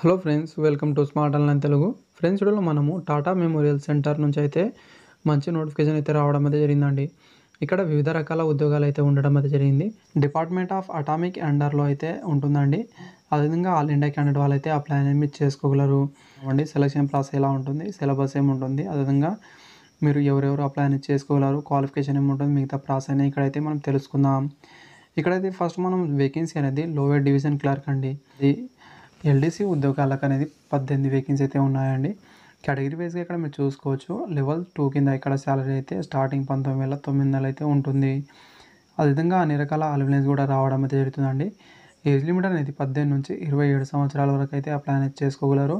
Hello friends, welcome to smart online Telugu. Friends, వీడియోలో మనము Tata memorial centre నుంచి అయితే మంచి నోటిఫికేషన్ అయితే రావడం అయితే జరిగిందండి. ఇక్కడ వివిధ రకాల ఉద్యోగాలు అయితే ఉండడం అయితే జరిగింది. డిపార్ట్మెంట్ ఆఫ్ అటామిక్ అండర్లో అయితే ఉంటుందండి. అదేవిధంగా ఆల్ ఇండియా క్యాండిడేట్ వాళ్ళు అయితే అప్లై అనేది చేసుకోగలరు అండి. సెలక్షన్ ప్రాసెస్ ఎలా ఉంటుంది, సిలబస్ ఏముంటుంది, అదేవిధంగా మీరు ఎవరెవరు అప్లై అనేది చేసుకోగలరు, క్వాలిఫికేషన్ ఏముంటుంది, మిగతా ప్రాసెస్ అనేది ఇక్కడైతే మనం తెలుసుకుందాం. ఇక్కడైతే ఫస్ట్ మనం వేకెన్సీ అనేది లోయర్ డివిజన్ క్లర్క్ అండి. ఇది ఎల్డీసీ ఉద్యోగాలకు అనేది 18 వేకెన్సీ అయితే ఉన్నాయండి. కేటగిరీ వైజ్గా ఇక్కడ మీరు చూసుకోవచ్చు. లెవెల్ 2 కింద ఇక్కడ శాలరీ అయితే స్టార్టింగ్ 19,900 అయితే ఉంటుంది. అదేవిధంగా అన్ని రకాల అలవెన్స్ కూడా రావడం అయితే జరుగుతుందండి. ఏజ్ లిమిట్ అనేది 18 నుంచి 27 సంవత్సరాల వరకు అయితే అప్లై అనేది చేసుకోగలరు.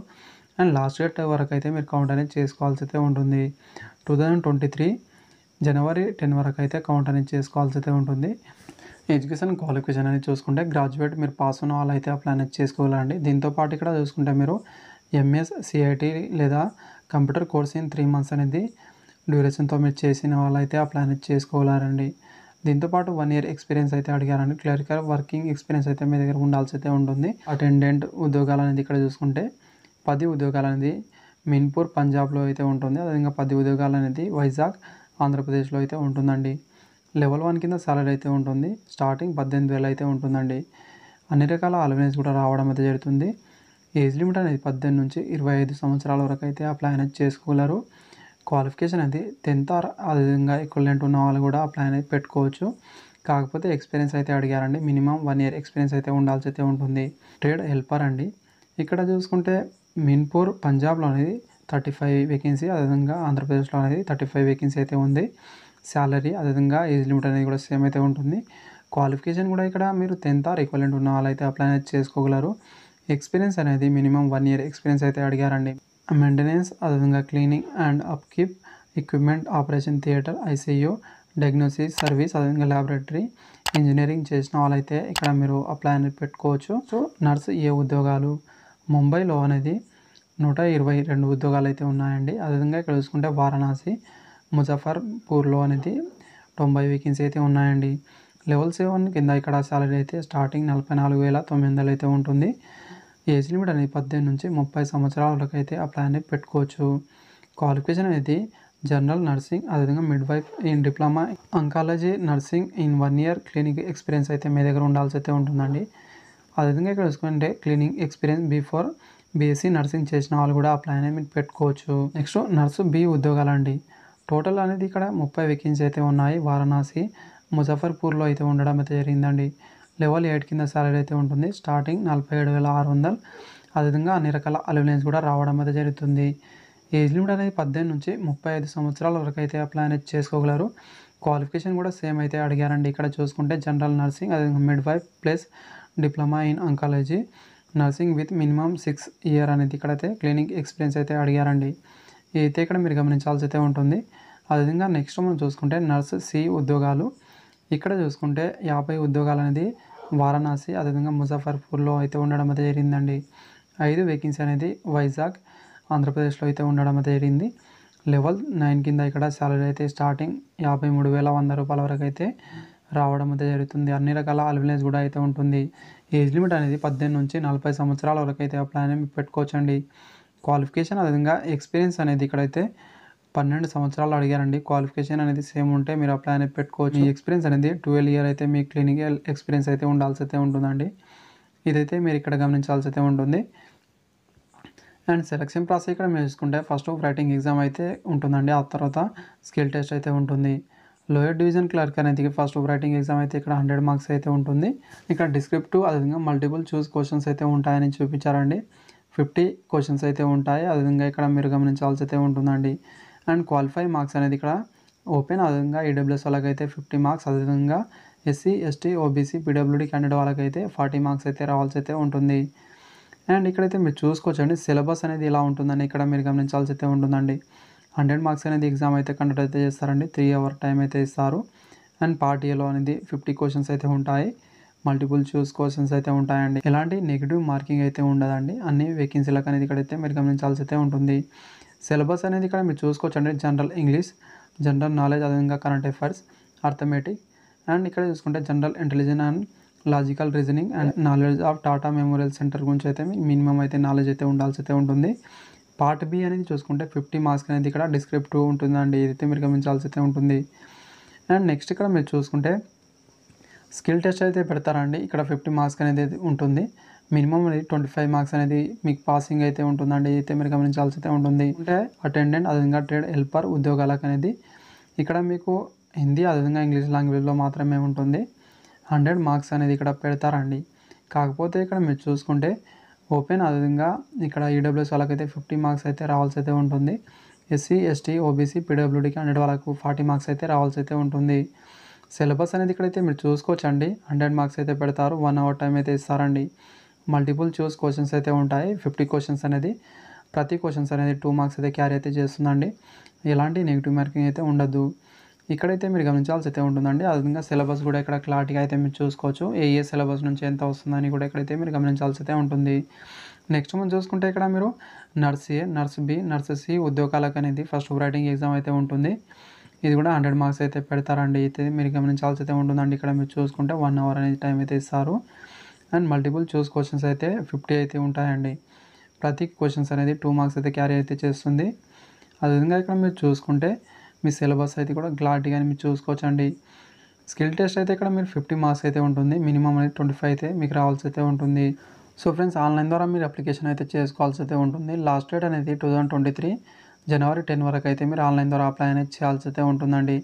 అండ్ లాస్ట్ డేట్ వరకు అయితే మీరు కౌంట్ అనేది చేసుకోవాల్సి అయితే ఉంటుంది. 2023 జనవరి 10 వరకు అయితే కౌంట్ అనేది చేసుకోవాల్సి అయితే ఉంటుంది. ఎడ్యుకేషన్ క్వాలిఫికేషన్ అనేది చూసుకుంటే గ్రాడ్యుయేట్ మీరు పాస్ ఉన్న వాళ్ళు అయితే అప్లై అనేది చేసుకోవాలండి. దీంతోపాటు ఇక్కడ చూసుకుంటే మీరు ఎంఎస్ సిఐటి లేదా కంప్యూటర్ కోర్స్ ఇన్ 3 months అనేది డ్యూరేషన్తో మీరు చేసిన వాళ్ళు అయితే అప్లై అనేది చేసుకోవాలండి. దీంతోపాటు 1 year ఎక్స్పీరియన్స్ అయితే అడిగారండి. క్లరికల్ వర్కింగ్ ఎక్స్పీరియన్స్ అయితే మీ దగ్గర ఉండాల్సి అయితే ఉంటుంది. అటెండెంట్ ఉద్యోగాలు అనేది ఇక్కడ చూసుకుంటే 10 ఉద్యోగాలు అనేది మిన్పూర్ పంజాబ్లో అయితే ఉంటుంది. అదేవిధంగా 10 ఉద్యోగాలు అనేది వైజాగ్ ఆంధ్రప్రదేశ్లో అయితే ఉంటుందండి. లెవెల్ 1 కింద సాలరీ అయితే ఉంటుంది. స్టార్టింగ్ 18,000 అయితే ఉంటుందండి. అన్ని రకాల అలవెన్స్ కూడా రావడం అయితే జరుగుతుంది. ఏజ్ లిమిట్ అనేది 18 నుంచి 25 సంవత్సరాల వరకు అయితే అప్లై అనేది చేసుకోగలరు. క్వాలిఫికేషన్ అనేది 10th ఆర్ అదేవిధంగా ఈక్వలెంట్ ఉన్న వాళ్ళు కూడా అప్లై అనేది పెట్టుకోవచ్చు. కాకపోతే ఎక్స్పీరియన్స్ అయితే అడిగారండి. మినిమం 1 year ఎక్స్పీరియన్స్ అయితే ఉండాల్సి అయితే ఉంటుంది. ట్రేడ్ హెల్పర్ అండి. ఇక్కడ చూసుకుంటే మిన్పూర్ పంజాబ్లో అనేది 35 వేకెన్సీ, అదేవిధంగా ఆంధ్రప్రదేశ్లో అనేది 35 వేకెన్సీ అయితే ఉంది. శాలరీ అదేవిధంగా ఏజ్ లిమిట్ అనేది కూడా సేమ్ అయితే ఉంటుంది. క్వాలిఫికేషన్ కూడా ఇక్కడ మీరు 10th ఆర్ ఈక్వలెంట్ ఉన్న వాళ్ళు అయితే అప్లై అనేది చేసుకోగలరు. ఎక్స్పీరియన్స్ అనేది మినిమం 1 year ఎక్స్పీరియన్స్ అయితే అడిగారండి. మెయింటెనెన్స్ అదేవిధంగా cleaning and upkeep, equipment operation theatre, ICU, diagnosis service, అదేవిధంగా ల్యాబొరేటరీ ఇంజనీరింగ్ చేసిన వాళ్ళైతే ఇక్కడ మీరు అప్లై అనేది పెట్టుకోవచ్చు. సో నర్స్ ఏ ఉద్యోగాలు ముంబైలో అనేది 122 ఉద్యోగాలు అయితే ఉన్నాయండి. అదేవిధంగా ఇక్కడ చూసుకుంటే వారణాసి, ముజఫర్పూర్లో అనేది 90 వేకెన్సీ అయితే ఉన్నాయండి. లెవెల్ 7 కింద ఇక్కడ శాలరీ అయితే స్టార్టింగ్ 44,900 అయితే ఉంటుంది. ఏజ్ లిమిట్ అనేది 18 నుంచి 30 సంవత్సరాల వరకు అయితే అప్లై అనేది పెట్టుకోవచ్చు. క్వాలిఫికేషన్ అనేది జనరల్ నర్సింగ్, అదేవిధంగా midwife in diploma oncology nursing in 1 year clinic experience అయితే మీ దగ్గర ఉండాల్సి అయితే ఉంటుందండి. అదేవిధంగా ఇక్కడ చూసుకుంటే clinic experience before BSc nursing చేసిన వాళ్ళు కూడా అప్లై అనేది మీరు పెట్టుకోవచ్చు. నెక్స్ట్ నర్సు బి ఉద్యోగాలండి. టోటల్ అనేది ఇక్కడ 30 వేకెన్సీ అయితే ఉన్నాయి. వారణాసి, ముజఫర్పూర్లో అయితే ఉండడం అయితే జరిగిందండి. లెవెల్ 8 కింద శాలరీ అయితే ఉంటుంది. స్టార్టింగ్ 47,600. అదేవిధంగా అన్ని రకాల అలవెన్స్ కూడా రావడం అయితే జరుగుతుంది. ఏజ్ లిమిట్ అనేది 18 నుంచి 35 సంవత్సరాల వరకు అయితే అప్లై అనేది చేసుకోగలరు. క్వాలిఫికేషన్ కూడా సేమ్ అయితే అడిగారండి. ఇక్కడ చూసుకుంటే జనరల్ నర్సింగ్, అదేవిధంగా midwife plus diploma in oncology nursing with minimum 6 year అనేది ఇక్కడైతే క్లినిక్ ఎక్స్పీరియన్స్ అయితే అడిగారండి. అయితే ఇక్కడ మీరు గమనించాల్సి అయితే ఉంటుంది. అదేవిధంగా నెక్స్ట్ మనం చూసుకుంటే నర్స్ సి ఉద్యోగాలు. ఇక్కడ చూసుకుంటే 50 ఉద్యోగాలు అనేది వారణాసి, అదేవిధంగా ముజఫర్పూర్లో అయితే ఉండడం అయితే జరిగిందండి. 5 వేకెన్సీ అనేది వైజాగ్ ఆంధ్రప్రదేశ్లో అయితే ఉండడం అయితే జరిగింది. లెవెల్ 9 కింద ఇక్కడ శాలరీ అయితే స్టార్టింగ్ 53,100 రూపాయల వరకు అయితే రావడం అయితే జరుగుతుంది. అన్ని రకాల అలవెన్స్ కూడా అయితే ఉంటుంది. ఏజ్ లిమిట్ అనేది 18 నుంచి 40 సంవత్సరాల వరకు అయితే అప్లై అనేది పెట్టుకోవచ్చండి. క్వాలిఫికేషన్ అదేవిధంగా ఎక్స్పీరియన్స్ అనేది ఇక్కడైతే 12 సంవత్సరాలు అడిగారండి. క్వాలిఫికేషన్ అనేది సేమ్ ఉంటే మీరు అప్లై అనేది పెట్టుకోవచ్చు. ఈ ఎక్స్పీరియన్స్ అనేది 12 year అయితే మీ క్లినికల్ ఎక్స్పీరియన్స్ అయితే ఉండాల్సి అయితే ఉంటుందండి. ఇదైతే మీరు ఇక్కడ గమనించాల్సి అయితే ఉంటుంది. అండ్ సెలక్షన్ ప్రాసెస్ ఇక్కడ మీరు చూసుకుంటే ఫస్ట్ రైటింగ్ ఎగ్జామ్ అయితే ఉంటుందండి. ఆ తర్వాత స్కిల్ టెస్ట్ అయితే ఉంటుంది. లోయర్ డివిజన్ క్లర్క్ అనేది ఫస్ట్ రైటింగ్ ఎగ్జామ్ అయితే ఇక్కడ 100 marks అయితే ఉంటుంది. ఇక్కడ డిస్క్రిప్టివ్ అదేవిధంగా మల్టిపుల్ చూస్ క్వశ్చన్స్ అయితే ఉంటాయని చూపించారండి. 50 క్వశ్చన్స్ అయితే ఉంటాయి. అదేవిధంగా ఇక్కడ మీరు గమనించాల్సి అయితే ఉంటుందండి. అండ్ క్వాలిఫై మార్క్స్ అనేది ఇక్కడ ఓపెన్, అదేవిధంగా ఈడబ్ల్యూఎస్ వాళ్ళకైతే 50 marks, అదేవిధంగా SC, ST, OBC, PWD candidate వాళ్ళకైతే 40 marks అయితే రావాల్సి అయితే ఉంటుంది. అండ్ ఇక్కడైతే మీరు చూసుకోవచ్చండి సిలబస్ అనేది ఇలా ఉంటుందని ఇక్కడ మీరు గమనించాల్సి అయితే ఉంటుందండి. 100 marks అనేది ఎగ్జామ్ అయితే కండక్ట్ అయితే చేస్తారండి. 3 hour టైం అయితే ఇస్తారు. అండ్ పార్ట్ ఏలో అనేది 50 క్వశ్చన్స్ అయితే ఉంటాయి. మల్టిపుల్ చూస్ క్వశ్చన్స్ అయితే ఉంటాయండి. ఎలాంటి నెగిటివ్ మార్కింగ్ అయితే ఉండదండి. అన్ని వేకెన్సీలకు అనేది ఇక్కడైతే మీరు గమనించాల్సి అయితే ఉంటుంది. సిలబస్ అనేది ఇక్కడ మీరు చూసుకోవచ్చండి. జనరల్ ఇంగ్లీష్, జనరల్ నాలెడ్జ్, అదేవిధంగా కరెంట్ అఫైర్స్, అర్థమెటిక్, అండ్ ఇక్కడ చూసుకుంటే general intelligence and logical reasoning and knowledge of Tata memorial centre గురించి అయితే మినిమం అయితే నాలెడ్జ్ అయితే ఉండాల్సి అయితే ఉంటుంది. పార్ట్ బి అనేది చూసుకుంటే 50 మార్క్స్ అనేది ఇక్కడ డిస్క్రిప్టివ్ ఉంటుందండి. ఇదైతే మీరు గమనించాల్సి అయితే ఉంటుంది. అండ్ నెక్స్ట్ ఇక్కడ మీరు చూసుకుంటే స్కిల్ టెస్ట్ అయితే పెడతారండి. ఇక్కడ 50 మార్క్స్ అనేది ఉంటుంది. మినిమం అనేది 25 మార్క్స్ అనేది మీకు పాసింగ్ అయితే ఉంటుందండి. అయితే మీరు గమనించాల్సి అయితే ఉంటుంది. అంటే అటెండెంట్ అదేవిధంగా ట్రేడ్ హెల్పర్ ఉద్యోగాలకు అనేది ఇక్కడ మీకు హిందీ అదేవిధంగా ఇంగ్లీష్ లాంగ్వేజ్లో మాత్రమే ఉంటుంది. 100 మార్క్స్ అనేది ఇక్కడ పెడతారండి. కాకపోతే ఇక్కడ మీరు చూసుకుంటే ఓపెన్ అదేవిధంగా ఇక్కడ ఈడబ్ల్యూఎస్ వాళ్ళకైతే 50 మార్క్స్ అయితే రావాల్సి అయితే ఉంటుంది. SC, ST, OBC, PWD candidate వాళ్ళకు 40 మార్క్స్ అయితే రావాల్సి అయితే ఉంటుంది. సిలబస్ అనేది ఇక్కడైతే మీరు చూసుకోవచ్చండి. 100 మార్క్స్ అయితే పెడతారు. 1 అవర్ టైం అయితే ఇస్తారండి. మల్టిపుల్ చూస్ క్వశ్చన్స్ అయితే ఉంటాయి. 50 క్వశ్చన్స్ అనేది ప్రతి క్వశ్చన్స్ అనేది 2 మార్క్స్ అయితే క్యారీ అయితే చేస్తుందండి. ఎలాంటి నెగిటివ్ మార్కింగ్ అయితే ఉండదు. ఇక్కడైతే మీరు గమనించాల్సి అయితే ఉంటుందండి. అదేవిధంగా సిలబస్ కూడా ఇక్కడ క్లారిటీగా అయితే మీరు చూసుకోవచ్చు. ఏ సిలబస్ నుంచి ఎంత వస్తుందని కూడా ఇక్కడైతే మీరు గమనించాల్సి అయితే ఉంటుంది. నెక్స్ట్ మనం చూసుకుంటే ఇక్కడ మీరు నర్స్ ఏ, నర్స్ బి, నర్స్ సి ఉద్యోగాలకు అనేది ఫస్ట్ రైటింగ్ ఎగ్జామ్ అయితే ఉంటుంది. ఇది కూడా 100 మార్క్స్ అయితే పెడతారండి. అయితే మీరు గమనించాల్సి అయితే ఉంటుందండి. ఇక్కడ మీరు చూసుకుంటే 1 అవర్ అనేది టైం అయితే ఇస్తారు. అండ్ మల్టిపుల్ చూస్ క్వశ్చన్స్ అయితే 50 అయితే ఉంటాయండి. ప్రతి క్వశ్చన్స్ అనేది 2 మార్క్స్ అయితే క్యారీ అయితే చేస్తుంది. అదేవిధంగా ఇక్కడ మీరు చూసుకుంటే మీ సిలబస్ అయితే కూడా క్లారిటీగా మీరు చూసుకోవచ్చండి. స్కిల్ టెస్ట్ అయితే ఇక్కడ మీరు 50 మార్క్స్ అయితే ఉంటుంది. మినిమం అనేది 25 అయితే మీకు రావాల్సి అయితే ఉంటుంది. సో ఫ్రెండ్స్, ఆన్లైన్ ద్వారా మీరు అప్లికేషన్ అయితే చేసుకోవాల్సి అయితే ఉంటుంది. లాస్ట్ డేట్ అనేది 2023 జనవరి 10 వరకు అయితే మీరు ఆన్లైన్ ద్వారా అప్లై అనేది చేయాల్సి అయితే ఉంటుందండి.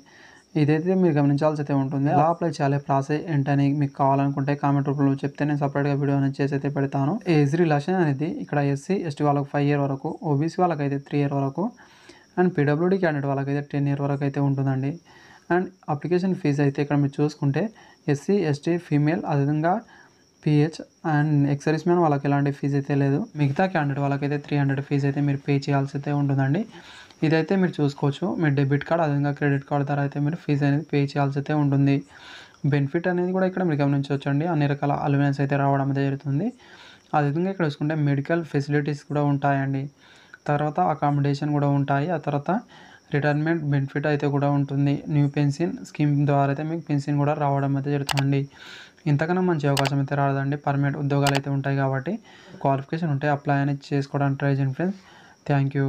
ఇదైతే మీరు గమనించాల్సి అయితే ఉంటుంది. ఎలా అప్లై చేయాలి, ప్రాసెస్ ఏంటని మీకు కావాలనుకుంటే కామెంట్ రూపంలో చెప్తే నేను సపరేట్గా వీడియో అనేది చేసి అయితే పెడతాను. ఏజ్ రిలాక్సేషన్ అనేది ఇక్కడ ఎస్సీ, ఎస్టీ వాళ్ళకు 5 ఇయర్ వరకు, ఓబీసీ వాళ్ళకైతే 3 ఇయర్ వరకు, అండ్ పీడబ్ల్యూడీ క్యాండిడేట్ వాళ్ళకైతే 10 ఇయర్ వరకు అయితే ఉంటుందండి. అండ్ అప్లికేషన్ ఫీజు అయితే ఇక్కడ మీరు చూసుకుంటే ఎస్సీ, ఎస్టీ, ఫీమేల్ అదేవిధంగా పిహెచ్ అండ్ ఎక్సర్వీస్ మ్యాన్ వాళ్ళకి ఎలాంటి ఫీజు అయితే లేదు. మిగతా క్యాండిడేట్ వాళ్ళకైతే 300 ఫీజు అయితే మీరు పే చేయాల్సి అయితే ఉంటుందండి. ఇదైతే మీరు చూసుకోవచ్చు. మీ డెబిట్ కార్డ్ అదేవిధంగా క్రెడిట్ కార్డ్ ద్వారా అయితే మీరు ఫీజు అనేది పే చేయాల్సి అయితే ఉంటుంది. బెనిఫిట్ అనేది కూడా ఇక్కడ మీరు గమనించవచ్చు అండి. అన్ని రకాల అలవెన్స్ అయితే రావడం అయితే జరుగుతుంది. అదేవిధంగా ఇక్కడ చూసుకుంటే మెడికల్ ఫెసిలిటీస్ కూడా ఉంటాయండి. తర్వాత అకామిడేషన్ కూడా ఉంటాయి. ఆ తర్వాత రిటైర్మెంట్ బెనిఫిట్ అయితే కూడా ఉంటుంది. న్యూ పెన్షన్ స్కీమ్ ద్వారా అయితే మీకు పెన్షన్ కూడా రావడం అయితే జరుగుతుంది. ఇంతకన్నా మంచి అవకాశం అయితే రాదండి. పర్మనెంట్ ఉద్యోగాలు అయితే ఉంటాయి కాబట్టి క్వాలిఫికేషన్ ఉంటే అప్లై అనేది చేసుకోవడానికి ట్రై చేయండి ఫ్రెండ్స్. Thank you.